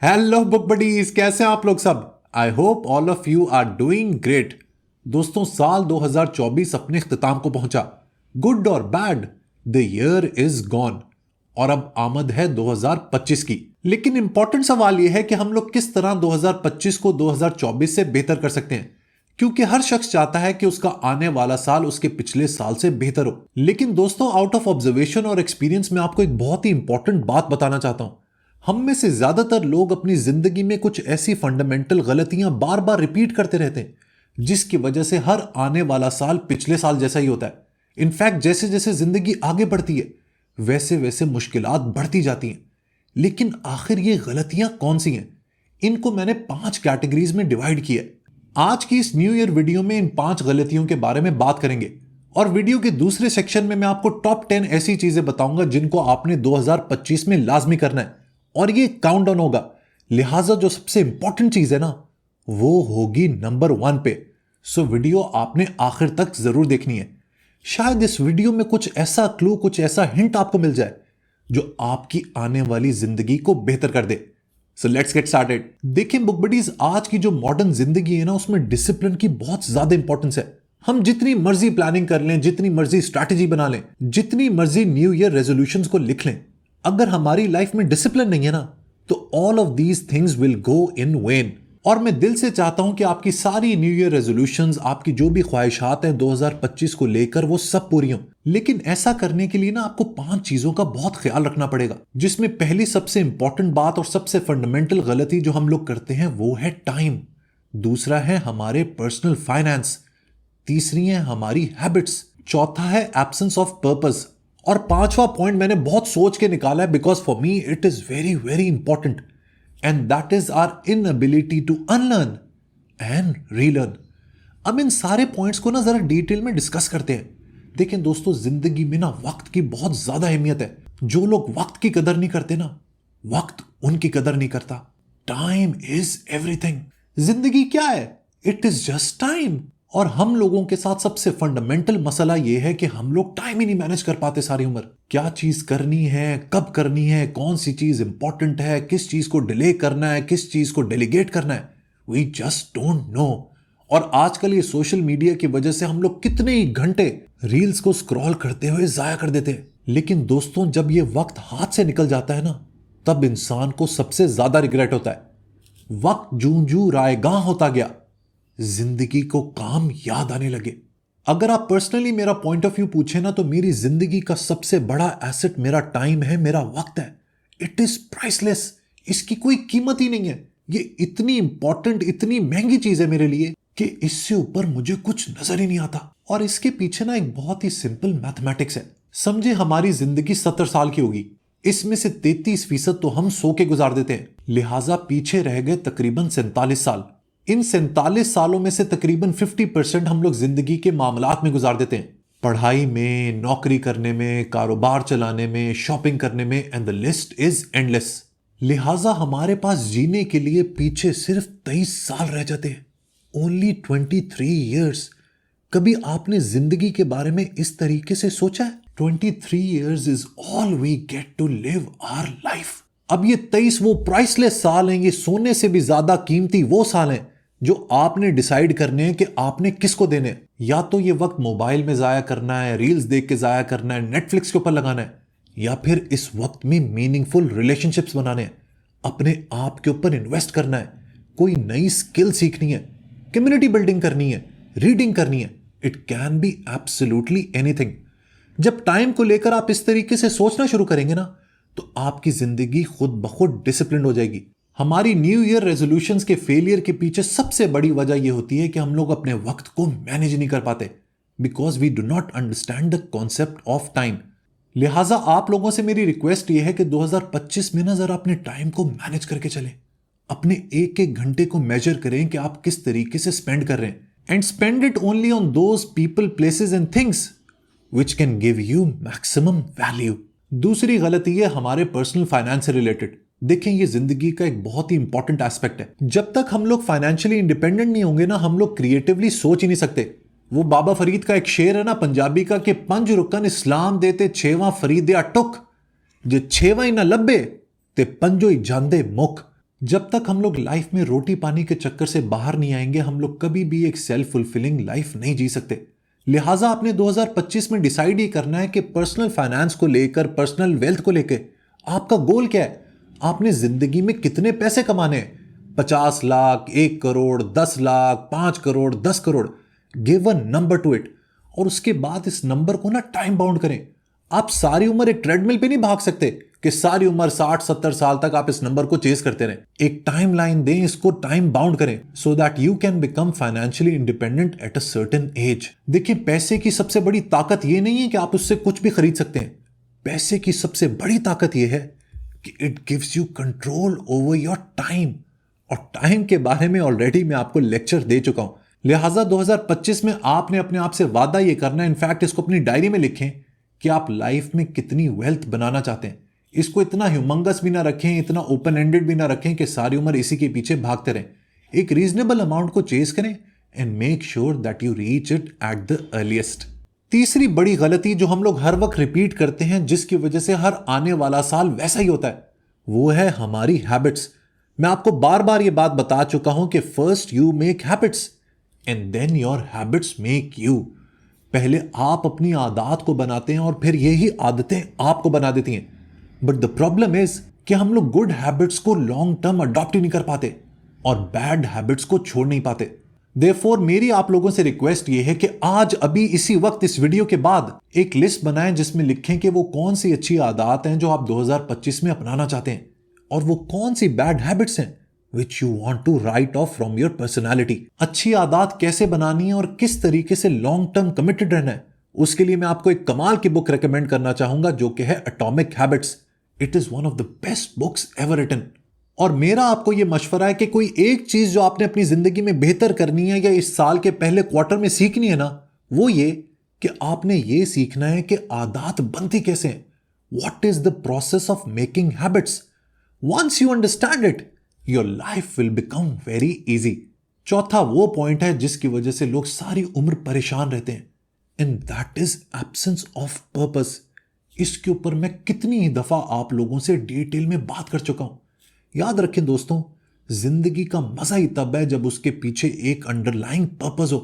Hello book buddies, कैसे हैं आप लोग सब। I hope all of you are doing great. दोस्तों, साल 2024 अपने इख्तिताम को पहुंचा। गुड और bad, the year is gone और अब आमद है 2025 की। लेकिन इंपॉर्टेंट सवाल यह है कि हम लोग किस तरह 2025 को 2024 से बेहतर कर सकते हैं, क्योंकि हर शख्स चाहता है कि उसका आने वाला साल उसके पिछले साल से बेहतर हो। लेकिन दोस्तों, आउट ऑफ ऑब्जर्वेशन और एक्सपीरियंस में आपको एक बहुत ही इंपॉर्टेंट बात बताना चाहता हूं। हम में से ज्यादातर लोग अपनी जिंदगी में कुछ ऐसी फंडामेंटल गलतियां बार बार रिपीट करते रहते हैं जिसकी वजह से हर आने वाला साल पिछले साल जैसा ही होता है। इनफैक्ट जैसे जैसे जिंदगी आगे बढ़ती है वैसे वैसे मुश्किलात बढ़ती जाती हैं। लेकिन आखिर ये गलतियां कौन सी हैं? इनको मैंने 5 कैटेगरीज में डिवाइड किया है। आज की इस न्यू ईयर वीडियो में इन 5 गलतियों के बारे में बात करेंगे और वीडियो के दूसरे सेक्शन में मैं आपको टॉप 10 ऐसी चीजें बताऊंगा जिनको आपने 2025 में लाजमी करना है और ये काउंटडाउन होगा। लिहाजा जो सबसे इंपॉर्टेंट चीज है ना, वो होगी नंबर 1 पे। सो वीडियो आपने आखिर तक जरूर देखनी है। शायद इस वीडियो में कुछ ऐसा क्लू, कुछ ऐसा हिंट आपको मिल जाए जो आपकी आने वाली जिंदगी को बेहतर कर दे। So let's get started. देखिए बुक बडीज, आज की जो मॉडर्न जिंदगी है ना, उसमें डिसिप्लिन की बहुत ज्यादा इंपॉर्टेंस है। हम जितनी मर्जी प्लानिंग कर लें, जितनी मर्जी स्ट्रैटेजी बना लें, जितनी मर्जी न्यू ईयर रेजोल्यूशंस को लिख लें, अगर हमारी लाइफ में डिसिप्लिन नहीं है ना, तो all of these things will go in when. और मैं दिल से चाहता हूं कि आपकी सारी न्यू ईयर रेजोल्यूशंस, आपकी जो भी ख्वाहिशात हैं 2025 को लेकर, वो सब पूरी हों। लेकिन ऐसा करने के लिए ना आपको 5 चीजों का बहुत ख्याल रखना पड़ेगा, जिसमें पहली सबसे इंपॉर्टेंट बात और सबसे फंडामेंटल गलती जो हम लोग करते हैं वो है टाइम। दूसरा है हमारे पर्सनल फाइनेंस। तीसरी है हमारी हैबिट्स। चौथा है एब्सेंस ऑफ पर्पस। और 5वां पॉइंट मैंने बहुत सोच के निकाला है, because for me it is very very important, and that is our inability to unlearn and relearn. अब इन सारे पॉइंट्स को ना जरा डिटेल में डिस्कस करते हैं। देखें दोस्तों, जिंदगी में ना वक्त की बहुत ज्यादा अहमियत है। जो लोग वक्त की कदर नहीं करते ना, वक्त उनकी कदर नहीं करता। Time is everything. जिंदगी क्या है? It is just time. और हम लोगों के साथ सबसे फंडामेंटल मसला यह है कि हम लोग टाइम ही नहीं मैनेज कर पाते सारी उम्र। क्या चीज करनी है, कब करनी है, कौन सी चीज इंपॉर्टेंट है, किस चीज को डिले करना है, किस चीज को डेलीगेट करना है, वी जस्ट डोंट नो। और आजकल ये सोशल मीडिया की वजह से हम लोग कितने ही घंटे रील्स को स्क्रॉल करते हुए जाया कर देते हैं। लेकिन दोस्तों, जब ये वक्त हाथ से निकल जाता है ना, तब इंसान को सबसे ज्यादा रिग्रेट होता है। वक्त जूं जूं रायगां होता गया, जिंदगी को काम याद आने लगे। अगर आप पर्सनली मेरा पॉइंट ऑफ व्यू पूछे ना, तो मेरी जिंदगी का सबसे बड़ा एसेट मेरा टाइम है, मेरा वक्त है। It is priceless. इसकी कोई कीमत ही नहीं है। ये इतनी इंपॉर्टेंट, इतनी महंगी चीज है मेरे लिए कि इससे ऊपर मुझे कुछ नजर ही नहीं आता। और इसके पीछे ना एक बहुत ही सिंपल मैथमेटिक्स है। समझे, हमारी जिंदगी 70 साल की होगी, इसमें से 33% तो हम सो के गुजार देते हैं। लिहाजा पीछे रह गए तकरीबन 47 साल। इन 47 सालों में से तकरीबन 50% हम लोग जिंदगी के मामलात में गुजार देते हैं। पढ़ाई में, नौकरी करने में, कारोबार चलाने में, शॉपिंग करने में, and the list is endless. लिहाजा हमारे पास जीने के लिए पीछे सिर्फ 23 साल रह जाते हैं। Only 23 years. कभी आपने जिंदगी के बारे में इस तरीके से सोचा है? 23 years is all we get to live our life. अब ये 23 वो प्राइसलेस साल हैं, ये सोने से भी ज्यादा कीमती वो साल हैं जो आपने डिसाइड करने हैं कि आपने किसको देने हैं। या तो ये वक्त मोबाइल में जाया करना है, रील्स देख के जाया करना है, नेटफ्लिक्स के ऊपर लगाना है, या फिर इस वक्त में मीनिंगफुल रिलेशनशिप्स बनाने हैं, अपने आप के ऊपर इन्वेस्ट करना है, कोई नई स्किल सीखनी है, कम्युनिटी बिल्डिंग करनी है, रीडिंग करनी है। It can be absolutely anything. जब टाइम को लेकर आप इस तरीके से सोचना शुरू करेंगे ना, तो आपकी जिंदगी खुद ब खुद डिसिप्लिन हो जाएगी। हमारी न्यू ईयर रेजोल्यूशंस के फेलियर के पीछे सबसे बड़ी वजह यह होती है कि हम लोग अपने वक्त को मैनेज नहीं कर पाते, because we do not understand the concept of time. लिहाजा आप लोगों से मेरी रिक्वेस्ट यह है कि 2025 में ना जरा अपने टाइम को मैनेज करके चलें। अपने एक एक घंटे को मेजर करें कि आप किस तरीके से स्पेंड कर रहे हैं, and spend it only on those people, places and things which can give you maximum value. दूसरी गलती है हमारे पर्सनल फाइनेंस से रिलेटेड। देखें, ये जिंदगी का एक बहुत ही इंपॉर्टेंट एस्पेक्ट है। जब तक हम लोग फाइनेंशियली इंडिपेंडेंट नहीं होंगे ना, हम लोग क्रिएटिवली सोच ही नहीं सकते। वो बाबा फरीद का एक शेर है ना पंजाबी का, कि 5 रुकन इस्लाम दे ते 6वां फरीद टुक, जे 6वां ही ना लब्बे ते 5 ही जांदे मुख। जब तक हम लोग लाइफ में रोटी पानी के चक्कर से बाहर नहीं आएंगे, हम लोग कभी भी एक सेल्फ फुलफिलिंग लाइफ नहीं जी सकते। लिहाजा आपने 2025 में डिसाइड ये करना है कि पर्सनल फाइनेंस को लेकर, पर्सनल वेल्थ को लेकर आपका गोल क्या है। आपने जिंदगी में कितने पैसे कमाने हैं? 50 lakh, 1 crore, 10 lakh, 5 crore, 10 crore. Give a number two it, और उसके बाद इस नंबर को ना टाइम बाउंड करें। आप सारी उम्र एक ट्रेडमिल पे नहीं भाग सकते कि सारी उम्र 60-70 साल तक आप इस नंबर को चेस करते रहें। एक टाइम लाइन दें, इसको टाइम बाउंड करें, सो that you can become financially independent at a certain age. देखिए, पैसे की सबसे बड़ी ताकत यह नहीं है कि आप उससे कुछ भी खरीद सकते हैं। पैसे की सबसे बड़ी ताकत यह है कि it gives you control over your time. और टाइम के बारे में ऑलरेडी मैं आपको लेक्चर दे चुका हूं। लिहाजा 2025 में आपने अपने आप से वादा यह करना है, इनफैक्ट इसको अपनी डायरी में लिखें कि आप लाइफ में कितनी वेल्थ बनाना चाहते हैं। इसको इतना ह्यूमंगस भी ना रखें, इतना ओपन एंडेड भी ना रखें कि सारी उम्र इसी के पीछे भागते रहें। एक रीजनेबल अमाउंट को चेस करें and make sure that you reach it at the earliest. तीसरी बड़ी गलती जो हम लोग हर वक्त रिपीट करते हैं, जिसकी वजह से हर आने वाला साल वैसा ही होता है, वो है हमारी हैबिट्स। मैं आपको बार बार ये बात बता चुका हूं कि first you make habits and then your habits make you. पहले आप अपनी आदत को बनाते हैं और फिर यही आदतें आपको बना देती हैं। बट द प्रॉब्लम इज कि हम लोग गुड हैबिट्स को लॉन्ग टर्म अडॉप्ट ही नहीं कर पाते और बैड हैबिट्स को छोड़ नहीं पाते। देयरफॉर मेरी आप लोगों से रिक्वेस्ट ये है कि आज अभी इसी वक्त इस वीडियो के बाद एक लिस्ट बनाएं जिसमें लिखें कि वो कौन सी अच्छी आदत हैं जो आप 2025 में अपनाना चाहते हैं और वो कौन सी बैड हैबिट्स हैं which you want to write off from your personality. अच्छी आदत कैसे बनानी है और किस तरीके से लॉन्ग टर्म कमिटेड रहना है, उसके लिए मैं आपको एक कमाल की बुक रेकमेंड करना चाहूंगा जो कि है atomic habits. It is one of the best books ever written. और मेरा आपको यह मशवरा है कि कोई एक चीज जो आपने अपनी जिंदगी में बेहतर करनी है या इस साल के पहले क्वार्टर में सीखनी है ना, वो ये कि आपने ये सीखना है कि आदत बनती कैसे हैं। What is the process of making habits. Once you understand it, your life will become very easy. चौथा वो पॉइंट है जिसकी वजह से लोग सारी उम्र परेशान रहते हैं, and that is absence of purpose. इसके ऊपर मैं कितनी ही दफा आप लोगों से डिटेल में बात कर चुका हूं। याद रखें दोस्तों, जिंदगी का मजा ही तब है जब उसके पीछे एक अंडरलाइंग पर्पस हो,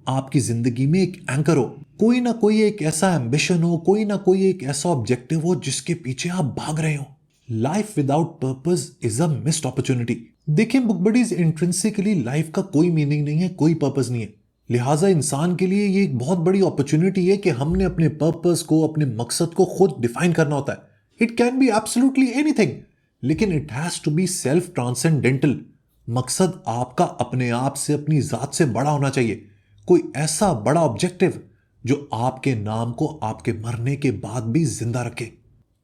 आपकी जिंदगी में एक एंकर हो, कोई ना कोई एक ऐसा एम्बिशन हो, कोई ना कोई एक ऐसा ऑब्जेक्टिव हो जिसके पीछे आप भाग रहे हो। Life without purpose is a missed opportunity. देखें बुक बडीज, इंट्रिंसिकली लाइफ का कोई मीनिंग नहीं है, कोई पर्पस नहीं है। लिहाजा इंसान के लिए ये एक बहुत बड़ी अपॉर्चुनिटी है कि हमने अपने पर्पस को, अपने मकसद को खुद डिफाइन करना होता है। It can be absolutely anything, लेकिन it has to be self transcendental. मकसद आपका अपने आप से, अपनी जात से बड़ा होना चाहिए। कोई ऐसा बड़ा ऑब्जेक्टिव जो आपके नाम को आपके मरने के बाद भी जिंदा रखे।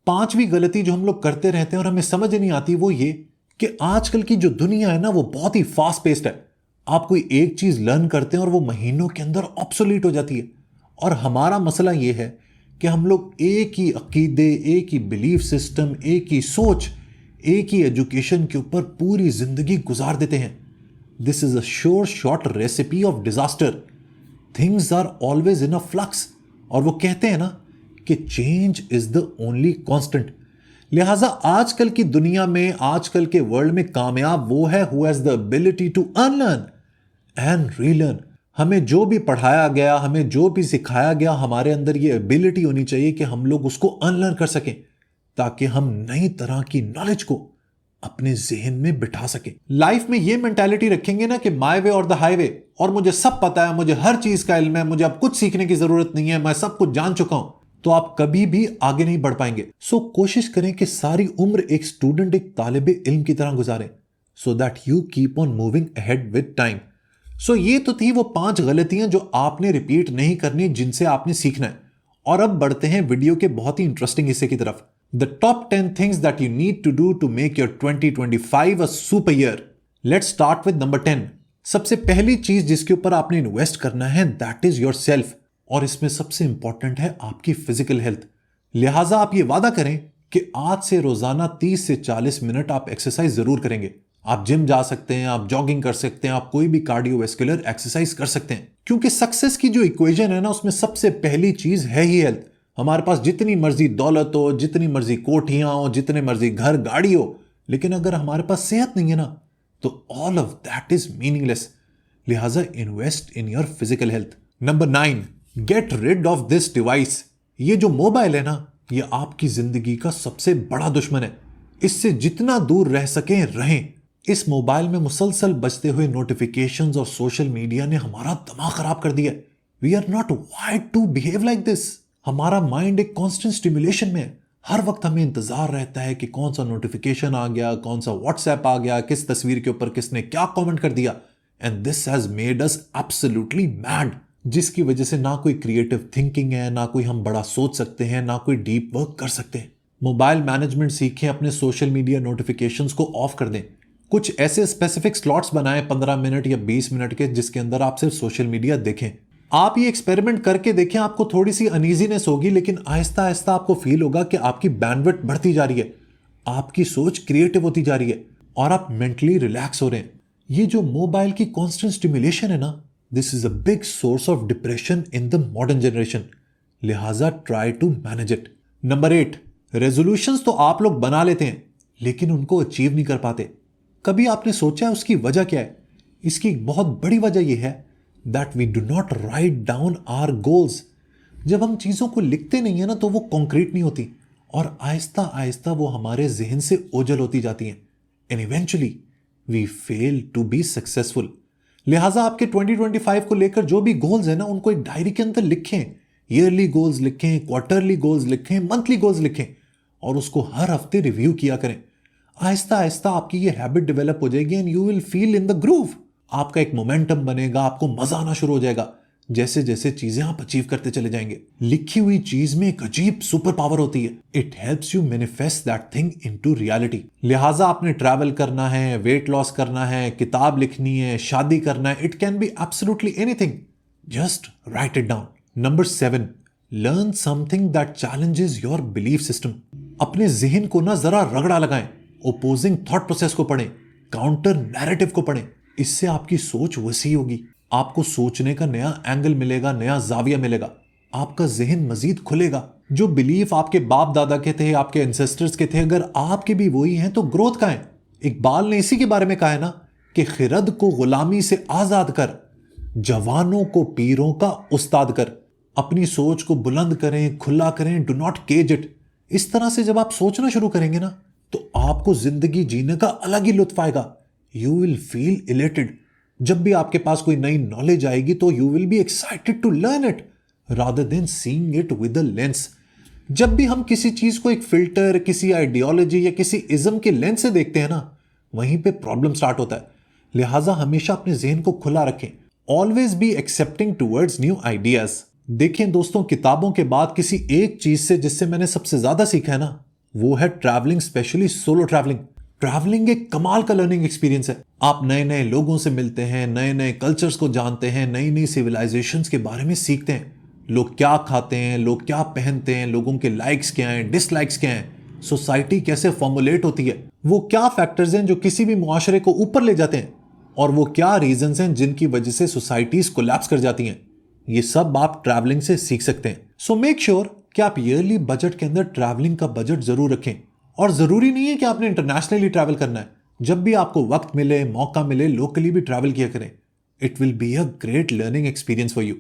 पांचवी गलती जो हम लोग करते रहते हैं और हमें समझ नहीं आती, वो ये कि आजकल की जो दुनिया है ना, वो बहुत ही फास्ट पेस्ड है। आप कोई एक चीज लर्न करते हैं और वो महीनों के अंदर ऑब्सोलीट हो जाती है। और हमारा मसला ये है कि हम लोग एक ही अकीदे, एक ही बिलीफ सिस्टम, एक ही सोच, एक ही एजुकेशन के ऊपर पूरी जिंदगी गुजार देते हैं। This is a sure shot recipe of disaster. Things are always in a flux, और वो कहते हैं ना कि change is the only constant. लिहाजा आजकल की दुनिया में, आजकल के वर्ल्ड में कामयाब वो है who has the ability to unlearn and relearn. हमें जो भी पढ़ाया गया, हमें जो भी सिखाया गया, हमारे अंदर ये एबिलिटी होनी चाहिए कि हम लोग उसको अनलर्न कर सकें, ताकि हम नई तरह की नॉलेज को अपने जहन में बिठा सकें। लाइफ में ये मेंटालिटी रखेंगे ना कि माय वे और द हाईवे, और मुझे सब पता है, मुझे हर चीज का इल्म है, मुझे अब कुछ सीखने की जरूरत नहीं है, मैं सब कुछ जान चुका हूं, तो आप कभी भी आगे नहीं बढ़ पाएंगे। सो कोशिश करें कि सारी उम्र एक स्टूडेंट, एक तालिबे इल्म की तरह गुजारें, so that you keep on moving ahead with time. So ये तो थी वो 5 गलतियां जो आपने रिपीट नहीं करनी, जिनसे आपने सीखना है। और अब बढ़ते हैं वीडियो के बहुत ही इंटरेस्टिंग हिस्से की तरफ। The top 10 things that you need to do to make your 2025 a super year. Let's start with number 10। सबसे पहली चीज जिसके ऊपर आपने इन्वेस्ट करना है, दैट इज योर सेल्फ। और इसमें सबसे इंपॉर्टेंट है आपकी फिजिकल हेल्थ। लिहाजा आप ये वादा करें कि आज से रोजाना 30 से 40 मिनट आप एक्सरसाइज जरूर करेंगे। आप जिम जा सकते हैं, आप जॉगिंग कर सकते हैं, आप कोई भी कार्डियोवैस्कुलर एक्सरसाइज कर सकते हैं, क्योंकि सक्सेस की जो इक्वेशन है ना, उसमें सबसे पहली चीज है ही हेल्थ। हमारे पास जितनी मर्जी दौलत हो, जितनी मर्जी कोठियां हो, जितने मर्जी घर गाड़ी हो, लेकिन अगर हमारे पास सेहत नहीं है ना, तो all of that is meaningless. लिहाजा invest in your physical health. Number 9, get rid of this device. ये जो मोबाइल है ना, ये आपकी जिंदगी का सबसे बड़ा दुश्मन है। इससे जितना दूर रह सकें रहें। इस मोबाइल में मुसलसल बजते हुए नोटिफिकेशंस और सोशल मीडिया ने हमारा दिमाग खराब कर दिया। We are not wired to behave like this. हमारा माइंड एक कांस्टेंट स्टिमुलेशन में है। हर वक्त हमें इंतजार रहता है कि कौन सा नोटिफिकेशन आ गया, कौन सा व्हाट्सएप आ गया, किस तस्वीर के ऊपर किसने क्या कमेंट कर दिया। And this has made us absolutely mad, जिसकी वजह से ना कोई क्रिएटिव थिंकिंग है, ना कोई हम बड़ा सोच सकते हैं, ना कोई डीप वर्क कर सकते हैं। मोबाइल मैनेजमेंट सीखें, अपने सोशल मीडिया नोटिफिकेशंस को ऑफ कर दें। कुछ ऐसे स्पेसिफिक स्लॉट्स बनाएं 15 मिनट या 20 मिनट के, जिसके अंदर आप सिर्फ सोशल मीडिया देखें। आप ये एक्सपेरिमेंट करके देखें, आपको थोड़ी सी अनईजीनेस होगी, लेकिन आहिस्ता आहिस्ता आपको फील होगा कि आपकी बैंडविड्थ बढ़ती जा रही है, आपकी सोच क्रिएटिव होती जा रही है और आप मेंटली रिलैक्स हो रहे हैं। ये जो मोबाइल की कांस्टेंट स्टिमुलेशन है ना, this is a big source of depression in the modern generation. लिहाजा try to manage it. Number 8, resolutions तो आप लोग बना लेते हैं, लेकिन उनको अचीव नहीं कर पाते। कभी आपने सोचा है उसकी वजह क्या है? इसकी एक बहुत बड़ी वजह यह है that we do not write down our goals. जब हम चीज़ों को लिखते नहीं है ना, तो वो कॉन्क्रीट नहीं होती और आहिस्ता आहिस्ता वो हमारे जहन से ओझल होती जाती हैं। And eventually we fail to be successful. लिहाजा आपके 2025 को लेकर जो भी गोल्स है ना, उनको एक डायरी के अंदर लिखें। ईयरली गोल्स लिखें, क्वार्टरली गोल्स लिखें, मंथली गोल्स लिखें और उसको हर हफ्ते रिव्यू किया करें। आहिस्ता आहिस्ता आपकी ये हैबिट डेवलप हो जाएगी and you will feel in the groove. आपका एक मोमेंटम बनेगा, आपको मजा आना शुरू हो जाएगा जैसे जैसे चीजें आप अचीव करते चले जाएंगे। लिखी हुई चीज में एक अजीब सुपर पावर होती है। It helps you manifest that thing into reality. लिहाजा आपने ट्रैवल करना है, वेट लॉस करना है, किताब लिखनी है, शादी करना है, it can be absolutely anything, just right it down. Number 7, learn something that challenges your belief system. अपने जहन को ना जरा रगड़ा लगाएं, ओपोजिंग थॉट प्रोसेस को पढ़ें, काउंटर नैरेटिव को पढ़ें। इससे आपकी सोच वसी होगी, आपको सोचने का नया एंगल मिलेगा, नया जाविया मिलेगा, आपका जहन मजीद खुलेगा। जो बिलीफ आपके बाप दादा के थे, आपके एंसेस्टर्स के थे, अगर आपके भी वही हैं तो ग्रोथ का है। इकबाल ने इसी के बारे में कहा है ना कि खिरद को गुलामी से आजाद कर, जवानों को पीरों का उस्ताद कर। अपनी सोच को बुलंद करें, खुला करें, डू नॉट केज इट। इस तरह से जब आप सोचना शुरू करेंगे ना, तो आपको जिंदगी जीने का अलग ही लुत्फ आएगा। You will feel elated. जब भी आपके पास कोई नई नॉलेज आएगी तो you will be excited to learn it rather than seeing it with a lens. जब भी हम किसी चीज को एक फिल्टर, किसी आइडियोलॉजी या किसी इज्म के लेंस से देखते हैं ना, वहीं पे प्रॉब्लम स्टार्ट होता है। लिहाजा हमेशा अपने जहन को खुला रखें। Always be accepting towards new ideas. देखें दोस्तों, किताबों के बाद किसी एक चीज से जिससे मैंने सबसे ज्यादा सीखा है ना, वो है travelling, specially solo travelling. Travelling एक कमाल का लर्निंग एक्सपीरियंस है। आप नए नए लोगों से मिलते हैं, नए नए कल्चर्स को जानते हैं, नई नई सिविलाइजेशंस के बारे में सीखते हैं। लोग क्या खाते हैं, लोग क्या पहनते हैं, लोगों के लाइक्स क्या हैं, डिसलाइक्स क्या हैं, सोसाइटी कैसे फॉर्मुलेट होती है, वो क्या फैक्टर्स हैं जो किसी भी मुआशरे को ऊपर ले जाते हैं, और वो क्या रीजंस हैं जिनकी वजह से सोसाइटीज कोलैप्स कर जाती हैं। ये सब आप ट्रैवलिंग से सीख सकते हैं। सो मेक श्योर कि आप ईयरली बजट के अंदर ट्रैवलिंग का बजट जरूर रखें। और जरूरी नहीं है कि आपने इंटरनेशनली ट्रैवल करना है। जब भी आपको वक्त मिले, मौका मिले, लोकली भी ट्रैवल किया करें। It will be a great learning experience for you.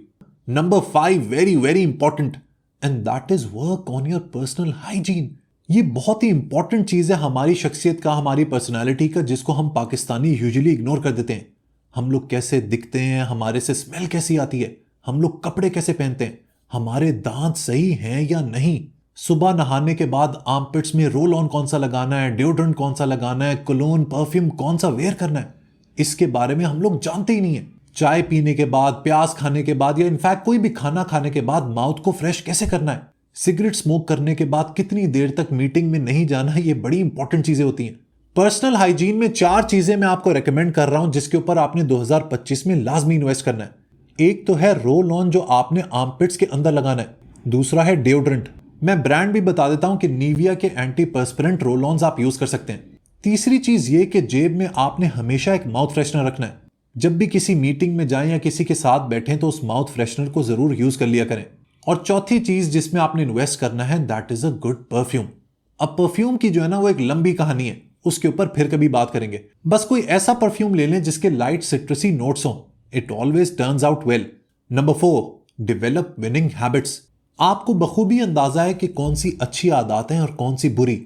Number 5, very very important, and that is work on your personal hygiene. ये बहुत ही इंपॉर्टेंट चीज है हमारी शख्सियत का, हमारी पर्सनैलिटी का, जिसको हम पाकिस्तानी यूजुअली इग्नोर कर देते हैं। हम लोग कैसे दिखते हैं, हमारे से स्मेल कैसी आती है, हम लोग कपड़े कैसे पहनते हैं, हमारे दांत सही हैं या नहीं, सुबह नहाने के बाद आर्मपिट्स में रोल ऑन कौन सा लगाना है, डिओड्रेंट कौन सा लगाना है, कोलोन, परफ्यूम कौन सा वेयर करना है, इसके बारे में हम लोग जानते ही नहीं है। चाय पीने के बाद, प्याज खाने के बाद, या इनफैक्ट कोई भी खाना खाने के बाद माउथ को फ्रेश कैसे करना है, सिगरेट स्मोक करने के बाद कितनी देर तक मीटिंग में नहीं जाना है, ये बड़ी इंपॉर्टेंट चीजें होती हैं। पर्सनल हाइजीन में 4 चीजें मैं आपको रेकमेंड कर रहा हूं जिसके ऊपर आपने 2025 में लाजमी इन्वेस्ट करना है। एक तो है रोल ऑन जो आपने आर्मपिट्स के अंदर लगाना है। दूसरा है डिओड्रेंट। मैं ब्रांड भी बता देता हूं कि निविया के एंटी पर्सपिरेंट रोल ऑन्स आप यूज कर सकते हैं। तीसरी चीज ये कि जेब में आपने हमेशा एक माउथ फ्रेशनर रखना है। जब भी किसी मीटिंग में जाएं या किसी के साथ बैठें तो उस माउथ फ्रेशनर को जरूर यूज कर लिया करें। और चौथी चीज जिसमें आपने इन्वेस्ट करना है, that is a good perfume. अब परफ्यूम की जो है ना, वो एक लंबी कहानी है। उसके ऊपर फिर कभी बात करेंगे। बस कोई ऐसा परफ्यूम ले लें जिसके लाइट सिट्रसी नोट्स हों, it always turns out well. Number 4, develop winning habits. आपको बखूबी अंदाजा है कि कौन सी अच्छी आदतें हैं और कौन सी बुरी।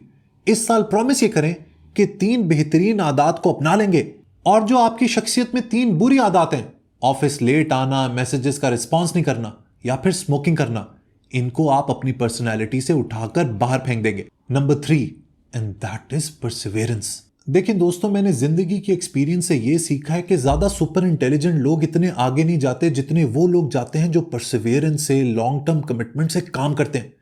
इस साल प्रॉमिस ये करें कि 3 बेहतरीन आदत को अपना लेंगे, और जो आपकी शख्सियत में 3 बुरी आदतें, ऑफिस लेट आना, मैसेजेस का रिस्पॉन्स नहीं करना या फिर स्मोकिंग करना, इनको आप अपनी पर्सनैलिटी से उठाकर बाहर फेंक देंगे। Number 3, and that is perseverance. देखिए दोस्तों, मैंने जिंदगी की एक्सपीरियंस से यह सीखा है कि ज्यादा सुपर इंटेलिजेंट लोग इतने आगे नहीं जाते जितने वो लोग जाते हैं जो परसिवेरेंस से, लॉन्ग टर्म कमिटमेंट से काम करते हैं।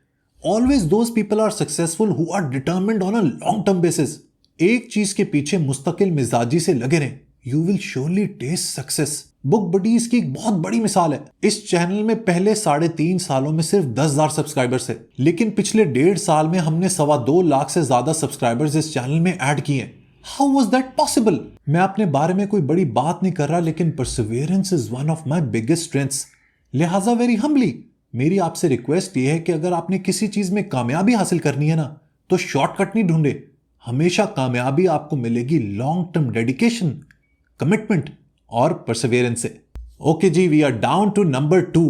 Always those people are successful who are determined on a long term basis. एक चीज के पीछे मुस्तकिल मिजाजी से लगे रहें, you will surely taste success. Book buddies की एक बहुत बड़ी मिसाल है। इस चैनल में पहले 3.5 सालों में सिर्फ 10,000 सब्सक्राइबर्स थे, लेकिन पिछले 1.5 साल में हमने 2.25 लाख से ज्यादा सब्सक्राइबर्स इस चैनल में ऐड किए हैं। How was that possible? मैं अपने बारे में कोई बड़ी बात नहीं कर रहा, लेकिन perseverance is one of my biggest strengths. लिहाजा वेरी हम्बली मेरी आपसे रिक्वेस्ट ये है कि अगर आपने किसी चीज में कामयाबी हासिल करनी है ना, तो शॉर्टकट नहीं ढूंढे। हमेशा कामयाबी आपको मिलेगी लॉन्ग टर्म डेडिकेशन, कमिटमेंट और परसिवेरेंस से। ओके जी, we are down to number 2,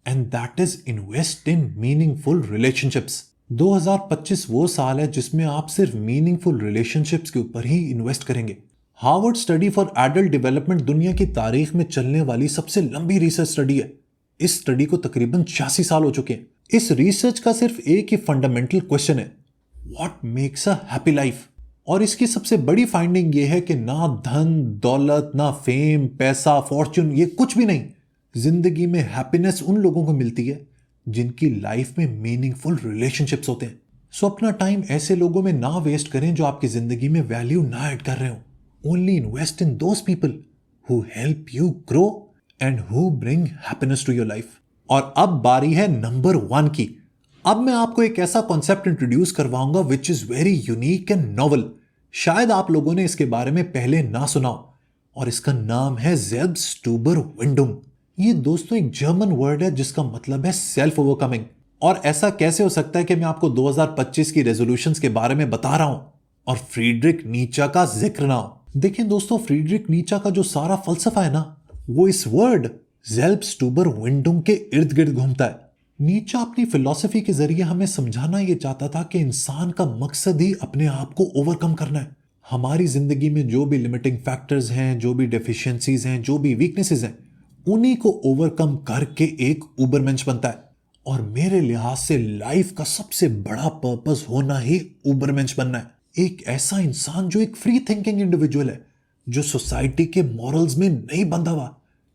and that is invest in meaningful relationships. 2025 वो साल है जिसमें आप सिर्फ मीनिंगफुल रिलेशनशिप्स के ऊपर ही इन्वेस्ट करेंगे। Harvard study for adult development दुनिया की तारीख में चलने वाली सबसे लंबी रिसर्च स्टडी है। इस स्टडी को तकरीबन 86 साल हो चुके हैं। इस रिसर्च का सिर्फ एक ही फंडामेंटल क्वेश्चन है, what makes a happy life. और इसकी सबसे बड़ी फाइंडिंग ये है कि ना धन दौलत, ना फेम, पैसा, फॉर्च्यून, ये कुछ भी नहीं। जिंदगी में हैप्पीनेस उन लोगों को मिलती है जिनकी लाइफ में मीनिंगफुल रिलेशनशिप्स होते हैं। सो अपना टाइम ऐसे लोगों में ना वेस्ट करें जो आपकी जिंदगी में वैल्यू ना ऐड कर रहे हो। Only invest in those people who help you grow and who bring happiness to your life. और अब बारी है नंबर 1 की। अब मैं आपको एक ऐसा कॉन्सेप्ट इंट्रोड्यूस करवाऊंगा which is very unique and novel. शायद आप लोगों ने इसके बारे में पहले ना सुना हो, और इसका नाम है सेल्फस्टुबरविंडुंग। ये दोस्तों एक जर्मन वर्ड है जिसका मतलब है सेल्फ ओवरकमिंग। और ऐसा कैसे हो सकता है कि मैं आपको 2025 की रेजोल्यूशंस के बारे में बता रहा हूं और फ्रीडरिक नीचा का जिक्र ना हो। देखिए दोस्तों, फ्रीडरिक नीचा का जो सारा फलसफा है ना, वो इस वर्ड सेल्फस्टुबरविंडुंग के इर्द गिर्द घूमता है। नीचा अपनी फिलॉसफी के जरिए हमें समझाना यह चाहता था कि इंसान का मकसद ही अपने आप को ओवरकम करना है। हमारी जिंदगी में जो भी लिमिटिंग फैक्टर्स हैं, जो भी डेफिशिएंसीज हैं, जो भी वीकनेसेस हैं, उन्हीं को ओवरकम करके एक उबरमेंश बनता है। और मेरे लिहाज से लाइफ का सबसे बड़ा पर्पस होना ही उबरमेंश बनना है। एक ऐसा इंसान जो एक फ्री थिंकिंग इंडिविजुअल है, जो सोसाइटी के मॉरल्स में नहीं बंधा हुआ,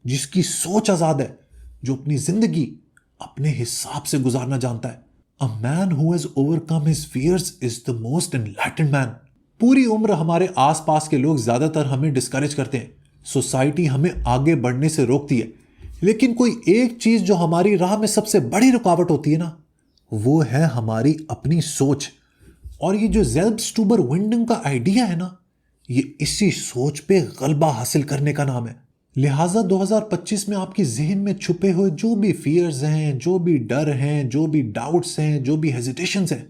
जिसकी सोच आजाद है, जो अपनी जिंदगी अपने हिसाब से गुजारना जानता है। A man who has overcome his fears is the most enlightened man. पूरी उम्र हमारे आसपास के लोग ज्यादातर हमें डिस्करेज करते हैं, सोसाइटी हमें आगे बढ़ने से रोकती है, लेकिन कोई एक चीज जो हमारी राह में सबसे बड़ी रुकावट होती है ना, वो है हमारी अपनी सोच। और ये जो सेल्फस्टुबरविंडुंग का आइडिया है ना, ये इसी सोच पे गलबा हासिल करने का नाम है। लिहाजा 2025 में आपकी जहन में छुपे हुए जो भी फियर्स हैं, जो भी डर हैं, जो भी डाउट्स हैं, जो भी हेजिटेशंस हैं,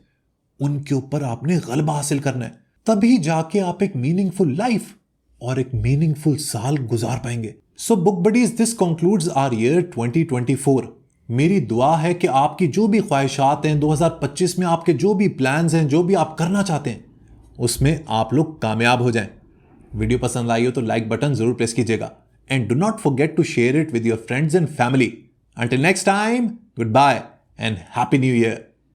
उनके ऊपर आपने गलबा हासिल करना है। तभी जाके आप एक मीनिंगफुल लाइफ और एक मीनिंगफुल साल गुजार पाएंगे। So book buddies, this concludes our year 2024। मेरी दुआ है कि आपकी जो भी ख्वाहिशात हैं, 2025 में आपके जो भी प्लान्स हैं, जो भी आप करना चाहते हैं, उसमें आप लोग कामयाब हो जाएं। वीडियो पसंद आई हो तो लाइक बटन जरूर प्रेस कीजिएगा, and do not forget to share it with your friends and family. Until next time, goodbye and Happy New Year.